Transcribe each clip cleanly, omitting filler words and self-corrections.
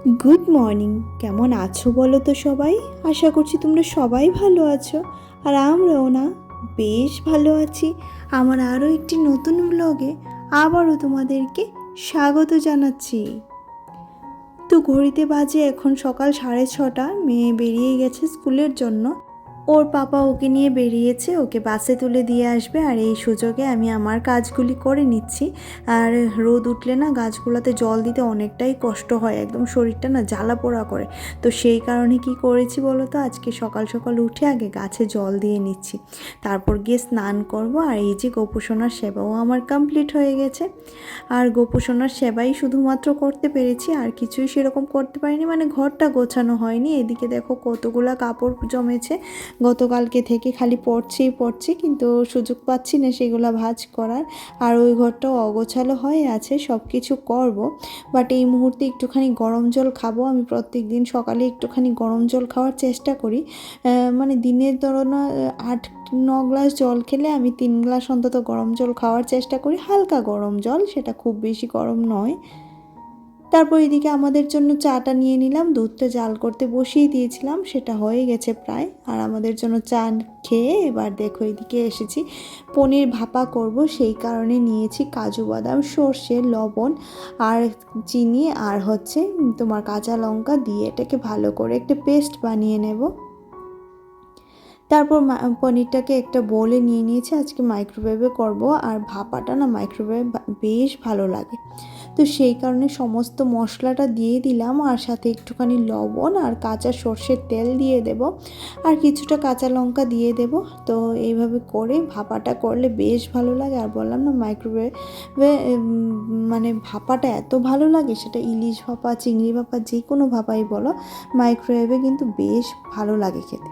Good morning. কেমন আছো বলো তো সবাই? আশা করছি তোমরা সবাই ভালো আছো, আর আমরাও না বেশ ভালো আছি। আমার আরও একটি নতুন ব্লগে আবারও তোমাদেরকে স্বাগত জানাচ্ছি। তো ঘড়িতে বাজে এখন সকাল 6:30। মেয়ে বেরিয়ে গেছে স্কুলের জন্য। ওর পাপা ওকে নিয়ে বেরিয়েছে, ওকে বাসে তুলে দিয়ে আসবে, আর এই সুযোগে আমি আমার কাজগুলি করে নিচ্ছি। আর রোদ উঠলে না গাছগুলোতে জল দিতে অনেকটাই কষ্ট হয়, একদম শরীরটা না জ্বালা পোড়া করে। তো সেই কারণে কি করেছি বলো তো, আজকে সকাল সকাল উঠে আগে গাছে জল দিয়ে নিচ্ছি, তারপর গিয়ে স্নান করব। আর এই যে গোপুসোনার সেবাও আমার কমপ্লিট হয়ে গেছে। আর গোপুসোনার সেবাই শুধুমাত্র করতে পেরেছি, আর কিছুই সেরকম করতে পারিনি, মানে ঘরটা গোছানো হয়নি। এদিকে দেখো কতগুলা কাপড় জমেছে, গতকালকে থেকে খালি পড়ছি, কিন্তু সুযোগ পাচ্ছি না সেগুলো ভাঁজ করার। আর ওই ঘরটাও অগোছালো হয়ে আছে, সব কিছু করব, বাট এই মুহূর্তে একটুখানি গরম জল খাবো। আমি প্রত্যেক দিন সকালে একটুখানি গরম জল খাওয়ার চেষ্টা করি। মানে দিনের ধরো না 8-9 গ্লাস জল খেলে আমি 3 গ্লাস অন্তত গরম জল খাওয়ার চেষ্টা করি, হালকা গরম জল, সেটা খুব বেশি গরম নয়। তারপর এদিকে আমাদের জন্য চাটা নিয়ে নিলাম, দুধটা জাল করতে বসিয়ে দিয়েছিলাম, সেটা হয়ে গেছে প্রায়। আর আমাদের জন্য চা খেয়ে এবার দেখো এদিকে এসেছি, পনির ভাপা করব, সেই কারণে নিয়েছি কাজু বাদাম, সর্ষে, লবণ আর চিনি, আর হচ্ছে তোমার কাঁচা লঙ্কা দিয়ে এটাকে ভালো করে একটা পেস্ট বানিয়ে নেব। তারপর পনিরটাকে একটা বোলে নিয়ে নিয়েছি, আজকে মাইক্রোওয়েভে করব। আর ভাপাটা না মাইক্রোওয়েভ বেশ ভালো লাগে, তো সেই কারণে সমস্ত মশলাটা দিয়ে দিলাম, আর সাথে একটুখানি লবণ আর কাঁচা সর্ষের তেল দিয়ে দেব, আর কিছুটা কাঁচা লঙ্কা দিয়ে দেব। তো এইভাবে করে ভাপাটা করলে বেশ ভালো লাগে। আর বললাম না মাইক্রোওয়েভে মানে ভাপাটা এত ভালো লাগে, সেটা ইলিশ ভাপা, চিংড়ি ভাপা, যে কোনো ভাপাই বলো, মাইক্রোওয়েভে কিন্তু বেশ ভালো লাগে খেতে।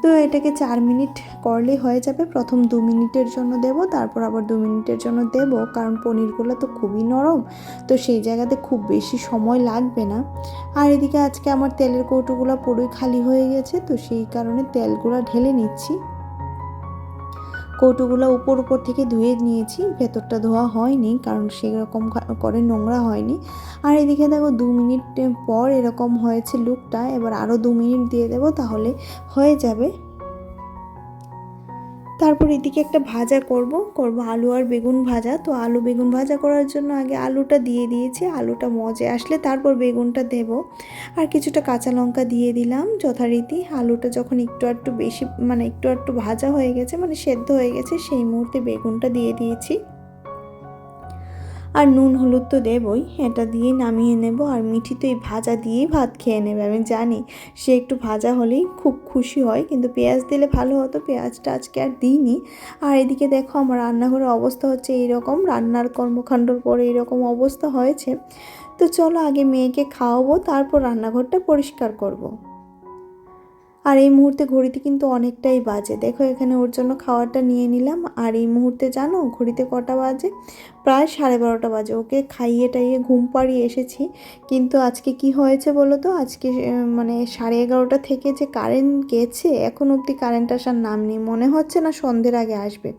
তো এটাকে 4 মিনিট করলে হয়ে যাবে। প্রথম 2 মিনিটের জন্য দেব, তারপর আবার 2 মিনিটের জন্য দেব, কারণ পনিরগুলো তো খুবই নরম, তো সেই জায়গাতে খুব বেশি সময় লাগবে না। আর এদিকে আজকে আমার তেলের কৌটোগুলো পুরোই খালি হয়ে গেছে, তো সেই কারণে তেলগুলো ঢেলে নিচ্ছি। কৌটোগুলো উপর থেকে ধুয়ে নিয়েছি, ভেতরটা ধোয়া হয়নি, কারণ সেরকম করে নোংরা হয়নি। আর এদিকে দেখো 2 মিনিট পর এরকম হয়েছে লুকটা, এবার আরও 2 মিনিট দিয়ে দেবো, তাহলে হয়ে যাবে। তারপর এদিকে একটা ভাজা করব আলু আর বেগুন ভাজা। তো আলু বেগুন ভাজা করার জন্য আগে আলুটা দিয়ে দিয়েছি, আলুটা মজে আসলে তারপর বেগুনটা দেব। আর কিছুটা কাঁচা লঙ্কা দিয়ে দিলাম যথারীতি। আলুটা যখন একটু বেশি মানে একটু ভাজা হয়ে গেছে, মানে সেদ্ধ হয়ে গেছে, সেই মুহূর্তে বেগুনটা দিয়ে দিয়েছি। আর নুন হলুদ তো দেবই, এটা দিয়ে নামিয়ে নেব। আর মিঠি তো এই ভাজা দিয়েই ভাত খেয়ে নেবে, আমি জানি সে একটু ভাজা হলেই খুব খুশি হয়, কিন্তু পেঁয়াজ দিলে ভালো হতো, পেঁয়াজটা আজকে আর দিইনি। আর এদিকে দেখো আমার রান্নাঘরের অবস্থা হচ্ছে এইরকম, রান্নার কর্মকাণ্ডর পরে এরকম অবস্থা হয়েছে। তো চলো আগে মেয়েকে খাওয়াবো, তারপর রান্নাঘরটা পরিষ্কার করব। আর এই মুহূর্তে ঘড়িতে কিন্তু অনেকটাই বাজে, দেখো এখানে ওর জন্য খাওয়াটা নিয়ে নিলাম। আর এই মুহূর্তে জানো ঘড়িতে কটা বাজে? প্রায় 12:30 বাজে। ওকে খাইয়ে টাইয়ে ঘুম পাড়িয়ে এসেছি, কিন্তু আজকে কি হয়েছে বলো তো, আজকে মানে 11:30 থেকে যে কারেন্ট গেছে, এখন অবধি কারেন্ট আসার নাম নেই, মনে হচ্ছে না সন্ধ্যের আগে আসবে।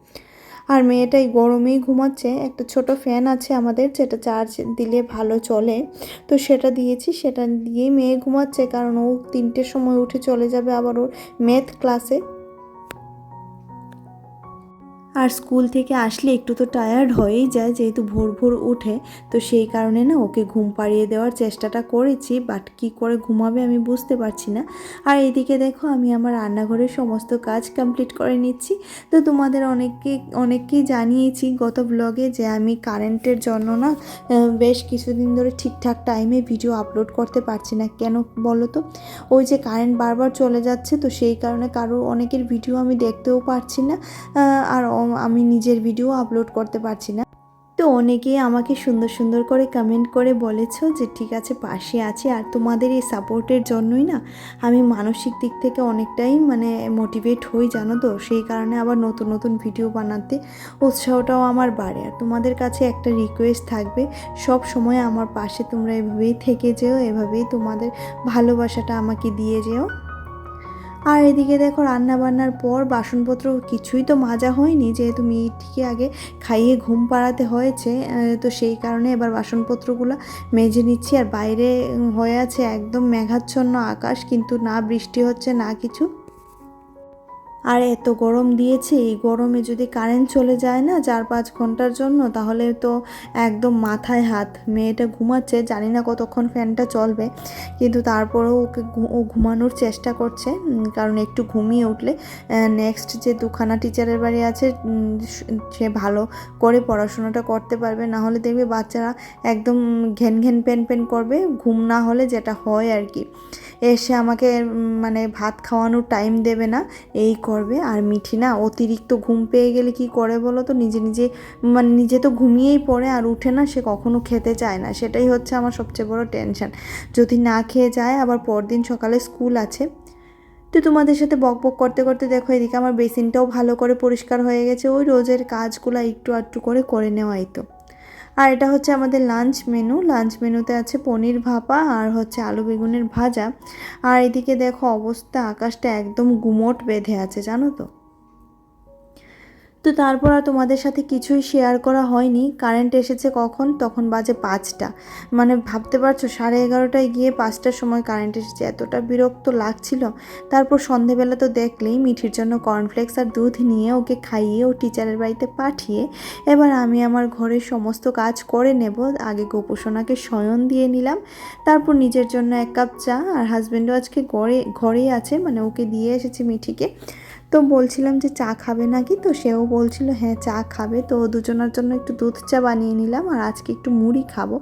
আর মেয়েটা এই গরমেই ঘুমাচ্ছে। একটা ছোট ফ্যান আছে আমাদের, যেটা চার্জ দিলে ভালো চলে, তো সেটা দিয়েছি, সেটা দিয়েই মেয়ে ঘুমাচ্ছে, কারণ ও 3টের সময় উঠে চলে যাবে আবার ওর ম্যাথ ক্লাসে। আর স্কুল থেকে আসলে একটু তো টায়ার্ড হয়েই যায়, যেহেতু ভোর ভোর ওঠে, তো সেই কারণে না ওকে ঘুম পাড়িয়ে দেওয়ার চেষ্টাটা করেছি, বাট কী করে ঘুমাবে আমি বুঝতে পারছি না। আর এদিকে দেখো আমি আমার রান্নাঘরের সমস্ত কাজ কমপ্লিট করে নিচ্ছি। তো তোমাদের অনেককেই জানিয়েছি গত ব্লগে যে আমি কারেন্টের জন্য না বেশ কিছুদিন ধরে ঠিকঠাক টাইমে ভিডিও আপলোড করতে পারছি না। কেন বলো তো, ওই যে কারেন্ট বারবার চলে যাচ্ছে, তো সেই কারণে অনেকের ভিডিও আমি দেখতেও পারছি না, আর আমি নিজের ভিডিও আপলোড করতে পারছি না। তো অনেকেই আমাকে সুন্দর সুন্দর করে কমেন্ট করে বলেছো যে ঠিক আছে পাশে আছি, আর তোমাদের এই সাপোর্টের জন্যই না আমি মানসিক দিক থেকে অনেকটাই মানে মোটিভেট হই, জানো তো। সেই কারণে আবার নতুন নতুন ভিডিও বানাতে উৎসাহটাও আমার বাড়ে। আর তোমাদের কাছে একটা রিকোয়েস্ট থাকবে, সব সময় আমার পাশে তোমরা এভাবেই থেকে যেও, এভাবেই তোমাদের ভালোবাসাটা আমাকে দিয়ে যেও। আর এদিকে দেখো রান্না বান্নার পর বাসনপত্র কিছুই তো মাজা হয়নি, যেহেতু মিঠিকে আগে খাইয়ে ঘুম পাড়াতে হয়েছে, তো সেই কারণে এবার বাসনপত্রগুলো মেজে নিচ্ছি। আর বাইরে হয়ে আছে একদম মেঘাচ্ছন্ন আকাশ, কিন্তু না বৃষ্টি হচ্ছে না কিছু। আর এত গরম দিয়েছে, এই গরমে যদি কারেন্ট চলে যায় না 4-5 ঘন্টার জন্য, তাহলে তো একদম মাথায় হাত। মেয়েটা ঘুমাচ্ছে, জানি না কতক্ষণ ফ্যানটা চলবে, কিন্তু তারপরেও ও ঘুমানোর চেষ্টা করছে, কারণ একটু ঘুমিয়ে উঠলে নেক্সট যে দুখানা টিচারের বাড়ি আছে সে ভালো করে পড়াশোনাটা করতে পারবে। না হলে দেখবে বাচ্চারা একদম ঘেন ঘেন পেন পেন করবে, ঘুম না হলে যেটা হয় আর কি। এসে আমাকে মানে ভাত খাওয়ানোর টাইম দেবে না, এই করবে। আর মিঠি না অতিরিক্ত ঘুম পেয়ে গেলে কি করে বলো তো, নিজে তো ঘুমিয়েই পড়ে, আর উঠে না, সে কখনো খেতে চায় না। সেটাই হচ্ছে আমার সবচেয়ে বড় টেনশন। যদি না খেয়ে যায়, আবার পরদিন সকালে স্কুল আছে। তো তোমাদের সাথে বক বক করতে করতে দেখো এদিকে আমার বেসিনটাও ভালো করে পরিষ্কার হয়ে গেছে। ওই রোজের কাজগুলো একটু আধটু করে নেওয়াই তো। আর এটা হচ্ছে আমাদের লাঞ্চ মেনু। লাঞ্চ মেনুতে আছে পনির ভাপা আর হচ্ছে আলু বেগুনের ভাজা। আর এদিকে দেখো অবস্থা, আকাশটা একদম গুমোট বেঁধে আছে জানো তো। তো তারপর আর তোমাদের সাথে কিছুই শেয়ার করা হয়নি। কারেন্ট এসেছে কখন, তখন বাজে 5টা, মানে ভাবতে পারছো 11:30টায় গিয়ে 5টার সময় কারেন্ট এসেছে। এতটা বিরক্ত লাগছিল। তারপর সন্ধেবেলা তো দেখলেই মিঠির জন্য কর্নফ্লেক্স আর দুধ নিয়ে ওকে খাইয়ে ও টিচারের বাড়িতে পাঠিয়ে এবার আমি আমার ঘরের সমস্ত কাজ করে নেব। আগে গোপোষণাকে শয়ন দিয়ে নিলাম, তারপর নিজের জন্য 1 কাপ চা। আর হাজব্যান্ডও আজকে ঘরেই আছে, মানে ওকে দিয়ে এসেছি মিঠিকে। তো বলছিলাম যে চা খাবে নাকি, তো সেও বলছিল হ্যাঁ চা খাবে। তো দুজনের জন্য একটু দুধ চা বানিয়ে নিলাম, আর আজকে একটু মুড়ি খাবো,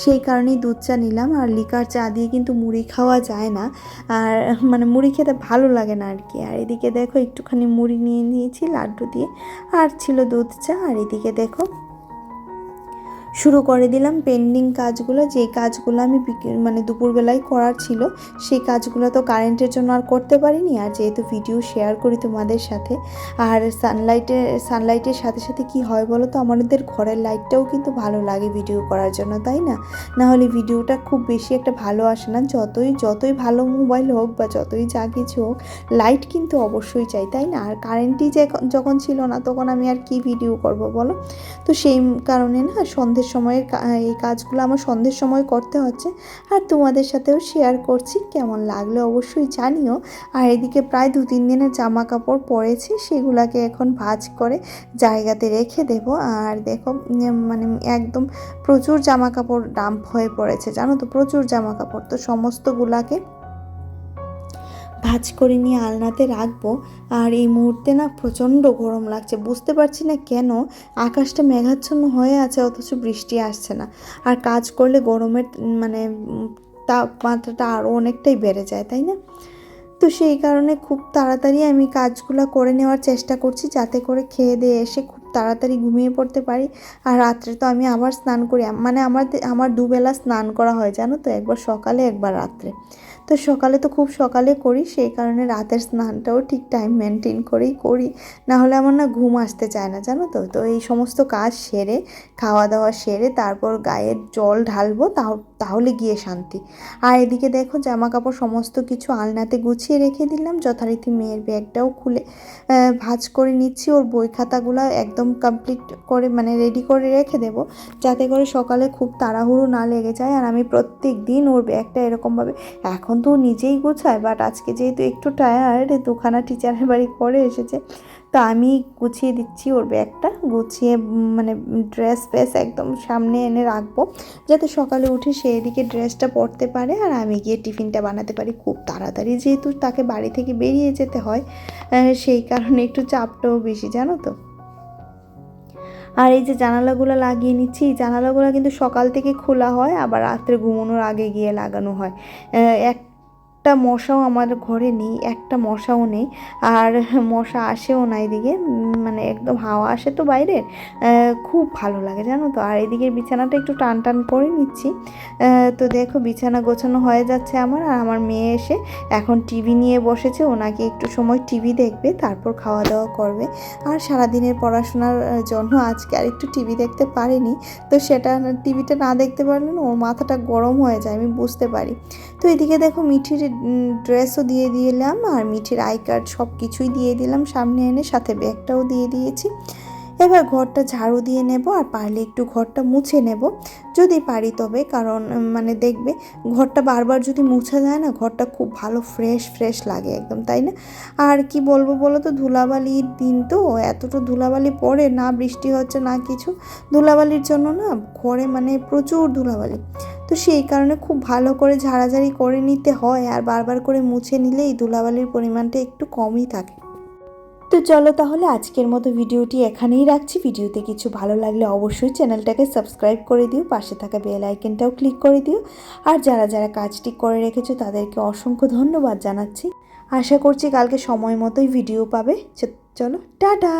সেই কারণেই দুধ চা নিলাম। আর লিকার চা দিয়ে কিন্তু মুড়ি খাওয়া যায় না, আর মানে মুড়ি খেতে ভালো লাগে না আর কি। আর এদিকে দেখো একটুখানি মুড়ি নিয়ে নিয়েছি লাড্ডু দিয়ে, আর ছিল দুধ চা। আর এদিকে দেখো শুরু করে দিলাম পেন্ডিং কাজগুলো, যেই কাজগুলো আমি মানে দুপুরবেলায় করার ছিল, সেই কাজগুলো তো কারেন্টের জন্য আর করতে পারিনি। আর যেহেতু ভিডিও শেয়ার করি তোমাদের সাথে, আর সানলাইটের সাথে সাথে কি হয় বলো তো, আমাদের ঘরের লাইটটাও কিন্তু ভালো লাগে ভিডিও করার জন্য, তাই না? না হলে ভিডিওটা খুব বেশি একটা ভালো আসে না। যতই ভালো মোবাইল হোক বা যতই যা কিছু হোক, লাইট কিন্তু অবশ্যই চাই, তাই না? আর কারেন্টই যখন ছিল না, তখন আমি আর কি ভিডিও করব বলো। তো সেই কারণে না সন্ধ্যের সময়ের এই কাজগুলো আমার সন্ধ্যের সময় করতে হচ্ছে, আর তোমাদের সাথেও শেয়ার করছি। কেমন লাগলো অবশ্যই জানিও। আর এদিকে প্রায় 2-3 দিনের জামা কাপড় পরেছি, সেগুলাকে এখন ভাঁজ করে জায়গাতে রেখে দেব। আর দেখো মানে একদম প্রচুর জামা কাপড় ডাম্প হয়ে পড়েছে জানো তো, প্রচুর জামা কাপড়। তো সমস্তগুলাকে ভাঁজ করে নিয়ে আলনাতে রাখবো। আর এই মুহূর্তে না প্রচণ্ড গরম লাগছে, বুঝতে পারছি না কেন। আকাশটা মেঘাচ্ছন্ন হয়ে আছে, অথচ বৃষ্টি আসছে না। আর কাজ করলে গরমের মানে তাপমাত্রাটা আরও অনেকটাই বেড়ে যায়, তাই না? তো সেই কারণে খুব তাড়াতাড়ি আমি কাজগুলো করে নেওয়ার চেষ্টা করছি, যাতে করে খেয়ে দিয়ে এসে খুব তাড়াতাড়ি ঘুমিয়ে পড়তে পারি। আর রাত্রে তো আমি আবার স্নান করি, মানে আমার দুবেলা স্নান করা হয় জানো তো, একবার সকালে একবার রাত্রে। তো সকালে তো খুব সকালে করি, সেই কারণে রাতের স্নানটাও ঠিক টাইম মেনটেন করেই করি, না হলে আমার না ঘুম আসতে চায় না জানো তো। তো এই সমস্ত কাজ সেরে, খাওয়া দাওয়া সেরে তারপর গায়ে জল ঢালবো, তাহলে গিয়ে শান্তি। আর এদিকে দেখো জামা কাপড় সমস্ত কিছু আলনাতে গুছিয়ে রেখে দিলাম, যথারীতি মেয়ের ব্যাগটাও খুলে ভাঁজ করে নিচ্ছি। ওর বই খাতাগুলো একদম কমপ্লিট করে মানে রেডি করে রেখে দেব, যাতে করে সকালে খুব তাড়াহুড়ো না লেগে যায়। আর আমি প্রত্যেক দিন ওর ব্যাগটা এরকমভাবে, এখন তো নিজেই গোছায়, বাট আজকে যেহেতু একটু টায়ার্ড, 2খানা টিচারের বাড়ি করে এসেছে, তো আমি গুছিয়ে দিচ্ছি ওর ব্যাগটা। গুছিয়ে মানে ড্রেস ফ্রেস একদম সামনে এনে রাখবো, যাতে সকালে উঠে সে এদিকে ড্রেসটা পরতে পারে আর আমি গিয়ে টিফিনটা বানাতে পারি খুব তাড়াতাড়ি, যেহেতু তাকে বাড়ি থেকে বেরিয়ে যেতে হয়, সেই কারণে একটু চাপটাও বেশি জানো তো। আর এই যে জানালাগুলো লাগিয়ে নিচ্ছি, এই জানালাগুলো কিন্তু সকাল থেকে খোলা হয়, আবার রাত্রে ঘুমানোর আগে গিয়ে লাগানো হয়। একটা মশাও আমার ঘরে নেই, একটা মশাও নেই। আর মশা আসেও না এদিকে, মানে একদম হাওয়া আসে তো বাইরে, খুব ভালো লাগে জানো তো। আর এদিকে বিছানাটা একটু টান টান করে নিচ্ছি। তো দেখো বিছানা গোছানো হয়ে যাচ্ছে আমার। আর আমার মেয়ে এসে এখন টিভি নিয়ে বসেছে, ওনাকে একটু সময় টিভি দেখবে, তারপর খাওয়া দাওয়া করবে। আর সারাদিনের পড়াশোনার জন্য আজকে আর একটু টিভি দেখতে পারিনি, তো সেটা টিভিটা না দেখতে পারলে না ওর মাথাটা গরম হয়ে যায়, আমি বুঝতে পারি। তো এদিকে দেখো মিঠির ড্রেসও দিয়ে দিলাম আর মিঠির আই কার্ড সব কিছুই দিয়ে দিলাম সামনে এনে, সাথে ব্যাগটাও দিয়ে দিয়েছি। এবার ঘরটা ঝাড়ু দিয়ে নেব আর পারলে একটু ঘরটা মুছে নেব যদি পারি তবে, কারণ মানে দেখবে ঘরটা বারবার যদি মুছা যায় না ঘরটা খুব ভালো ফ্রেশ ফ্রেশ লাগে একদম, তাই না? আর কি বলবো বলো তো, ধুলাবালির দিন তো এতটা ধুলাবালি পড়ে, না বৃষ্টি হচ্ছে না কিছু, ধুলাবালির জন্য না ঘরে মানে প্রচুর ধুলাবালি, তো সেই কারণে খুব ভালো করে ঝাড়াঝাড়ি করে নিতে হয় আর বারবার করে মুছে নিলেই ধুলাবালির পরিমাণটা একটু কমই থাকে। তো চলো তাহলে আজকের মতো ভিডিওটি এখানেই রাখছি। ভিডিওতে কিছু ভালো লাগলে অবশ্যই চ্যানেলটাকে সাবস্ক্রাইব করে দিও, পাশে থাকা বেল আইকনটাও ক্লিক করে দিও। আর যারা যারা কাজটি করে রেখেছো তাদেরকে অসংখ্য ধন্যবাদ জানাচ্ছি। আশা করছি কালকে সময় মতোই ভিডিও পাবে। চলো টাটা।